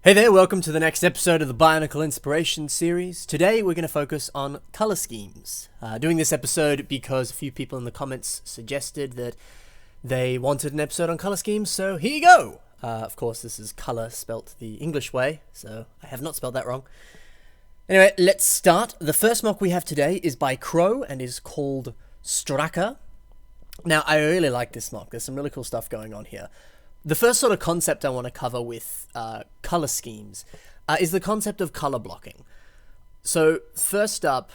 Hey there, welcome to the next episode of the Bionicle Inspiration series. Today we're going to focus on color schemes. Doing this episode because a few people in the comments suggested that they wanted an episode on color schemes, so here you go! Of course, this is color spelt the English way, so I have not spelled that wrong. Anyway, let's start. The first mock we have today is by Crow and is called Straka. Now, I really like this mock. There's some really cool stuff going on here. The first sort of concept I want to cover with color schemes is the concept of color blocking. So first up,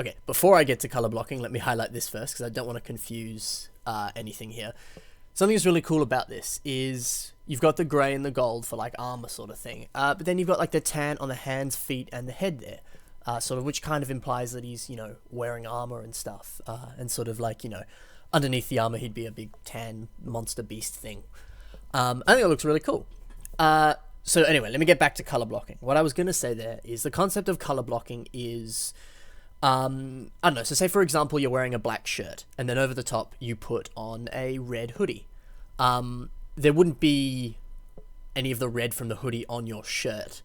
okay, before I get to color blocking, let me highlight this first because I don't want to confuse anything here. Something that's really cool about this is you've got the gray and the gold for like armor sort of thing, but then you've got like the tan on the hands, feet, and the head there, sort of, which kind of implies that he's, wearing armor and stuff, and sort of like, underneath the armor, he'd be a big tan monster beast thing. I think it looks really cool. So anyway, let me get back to color blocking. What I was going to say there is the concept of color blocking is, I don't know, so say for example, you're wearing a black shirt and then over the top you put on a red hoodie. There wouldn't be any of the red from the hoodie on your shirt,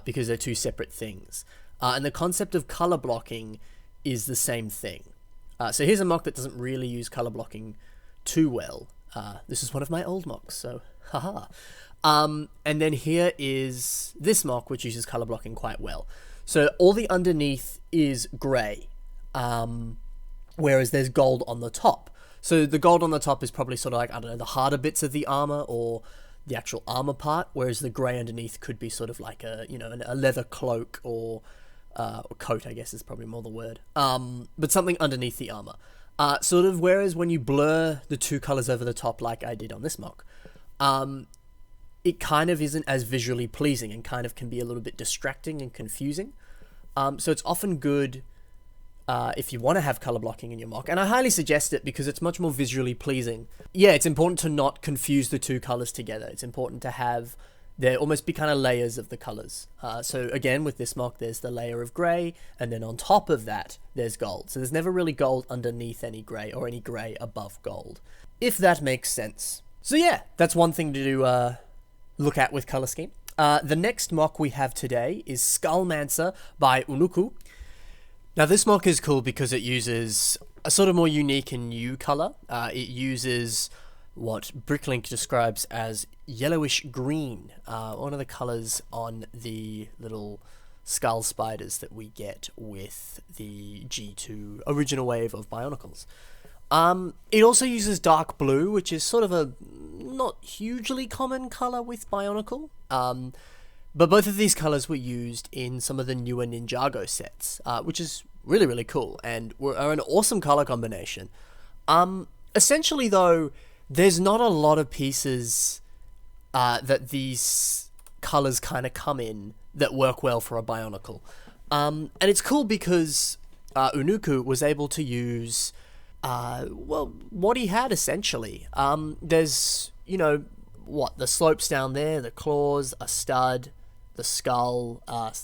because they're two separate things. And the concept of color blocking is the same thing. So here's a mock that doesn't really use color blocking too well. This is one of my old mocks, so haha. And then here is this mock, which uses color blocking quite well. So all the underneath is gray, whereas there's gold on the top. So the gold on the top is probably sort of like, I don't know, the harder bits of the armor or the actual armor part, whereas the gray underneath could be sort of like a leather cloak or coat, I guess is probably more the word. But something underneath the armor. Sort of, whereas when you blur the two colors over the top like I did on this mock, it kind of isn't as visually pleasing and kind of can be a little bit distracting and confusing. So it's often good if you want to have color blocking in your mock, and I highly suggest it because it's much more visually pleasing. Yeah, it's important to not confuse the two colors together. It's important to have there almost be kind of layers of the colors. So again, with this mock, there's the layer of gray, and then on top of that, there's gold. So there's never really gold underneath any gray or any gray above gold, if that makes sense. So yeah, that's one thing to look at with color scheme. The next mock we have today is Skullman by Unuku. Now this mock is cool because it uses a sort of more unique and new color. It uses what Bricklink describes as yellowish green, one of the colors on the little skull spiders that we get with the G2 original wave of Bionicles. It also uses dark blue, which is sort of a not hugely common color with Bionicle, but both of these colors were used in some of the newer Ninjago sets, which is really, really cool, and are an awesome color combination. Essentially though, there's not a lot of pieces that these colors kind of come in that work well for a Bionicle. And it's cool because Unuku was able to use, what he had essentially. There's, the slopes down there, the claws, a stud, the skull,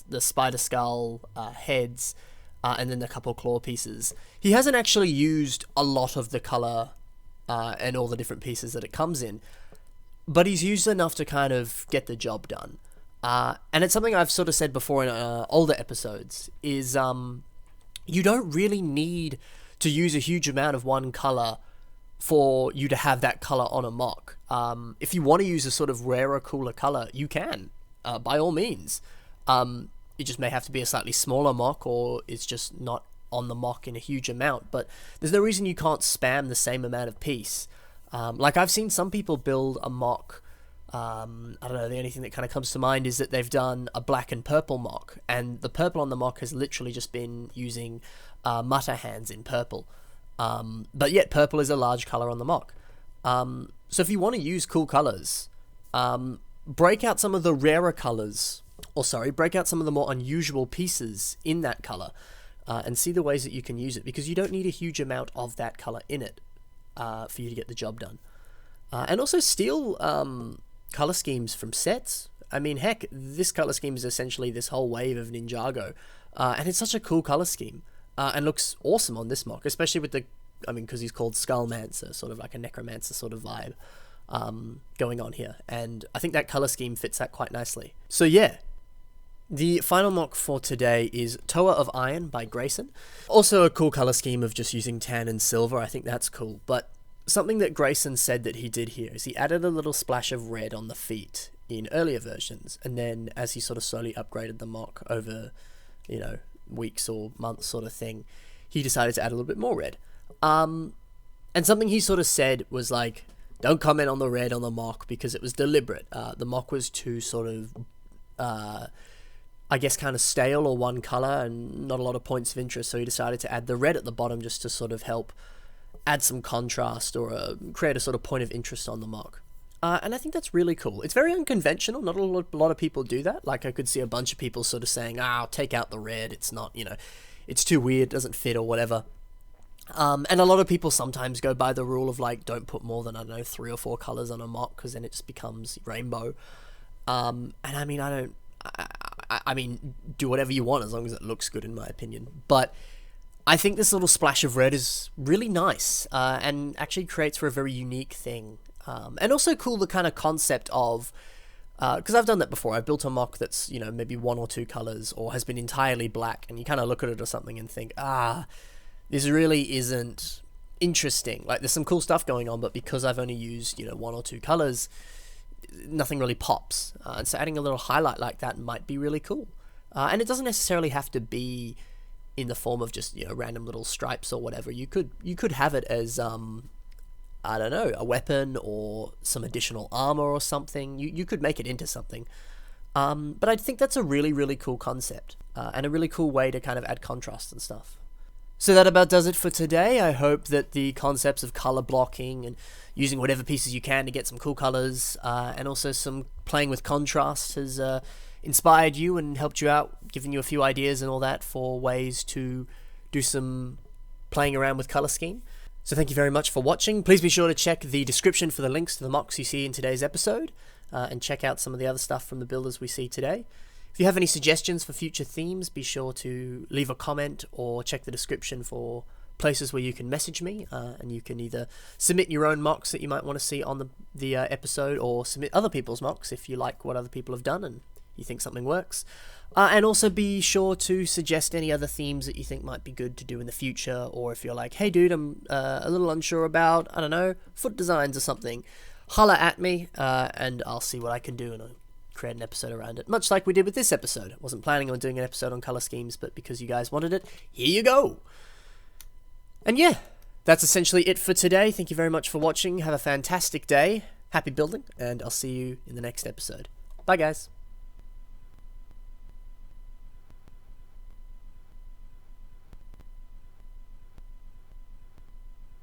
the spider skull, heads, and then a couple claw pieces. He hasn't actually used a lot of the color and all the different pieces that it comes in, but he's used enough to kind of get the job done. And it's something I've sort of said before in older episodes, is you don't really need to use a huge amount of one color for you to have that color on a mock. If you want to use a sort of rarer, cooler color, you can, by all means. It just may have to be a slightly smaller mock, or it's just not on the mock in a huge amount, but there's no reason you can't spam the same amount of piece. Like I've seen some people build a mock, I don't know, the only thing that kind of comes to mind is that they've done a black and purple mock, and the purple on the mock has literally just been using mutter hands in purple. But yet purple is a large color on the mock. So if you want to use cool colors, break out some of the rarer colors, break out some of the more unusual pieces in that color, and see the ways that you can use it, because you don't need a huge amount of that color in it for you to get the job done. And also steal color schemes from sets. I mean, heck, this color scheme is essentially this whole wave of Ninjago, and it's such a cool color scheme, and looks awesome on this mock, especially with the, because he's called Skullmancer, sort of like a necromancer sort of vibe. going on here, and I think that color scheme fits that quite nicely. So yeah, the final mock for today is TOA of Iron by Grayson. Also a cool color scheme of just using tan and silver. I think that's cool, but something that Grayson said that he did here is he added a little splash of red on the feet in earlier versions, and then as he sort of slowly upgraded the mock over, you know, weeks or months sort of thing, he decided to add a little bit more red. And something he sort of said was like, don't comment on the red on the mock because it was deliberate. The mock was too sort of, I guess, kind of stale or one color and not a lot of points of interest, so he decided to add the red at the bottom just to sort of help add some contrast or create a sort of point of interest on the mock. And I think that's really cool. It's very unconventional. Not a lot of people do that. Like, I could see a bunch of people sort of saying, I'll take out the red. It's not, you know, it's too weird, doesn't fit or whatever. And a lot of people sometimes go by the rule of, like, don't put more than, I don't know, 3 or 4 colors on a mock because then it just becomes rainbow. And I mean, I mean, do whatever you want as long as it looks good, in my opinion. But I think this little splash of red is really nice and actually creates for a very unique thing. And also cool the kind of concept of, because I've done that before. I've built a mock that's, you know, maybe 1 or 2 colors or has been entirely black, and you kind of look at it or something and think, this really isn't interesting. Like, there's some cool stuff going on, but because I've only used, you know, 1 or 2 colors, nothing really pops. And so adding a little highlight like that might be really cool. And it doesn't necessarily have to be in the form of just, you know, random little stripes or whatever. You could have it as I don't know, a weapon or some additional armor or something. You could make it into something. But I think that's a really, really cool concept and a really cool way to kind of add contrast and stuff. So that about does it for today. I hope that the concepts of color blocking and using whatever pieces you can to get some cool colors and also some playing with contrast has inspired you and helped you out, giving you a few ideas and all that for ways to do some playing around with color scheme. So thank you very much for watching. Please be sure to check the description for the links to the mocks you see in today's episode and check out some of the other stuff from the builders we see today. If you have any suggestions for future themes, be sure to leave a comment or check the description for places where you can message me and you can either submit your own mocks that you might want to see on the episode, or submit other people's mocks if you like what other people have done and you think something works. And also be sure to suggest any other themes that you think might be good to do in the future, or if you're like, hey dude, I'm a little unsure about, I don't know, foot designs or something, holla at me and I'll see what I can do and I'll create an episode around it, much like we did with this episode. I wasn't planning on doing an episode on color schemes, but because you guys wanted it, here you go. And yeah, that's essentially it for today. Thank you very much for watching. Have a fantastic day, happy building, and I'll see you in the next episode. Bye guys.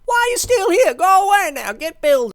Why are you still here? Go away now. Get building.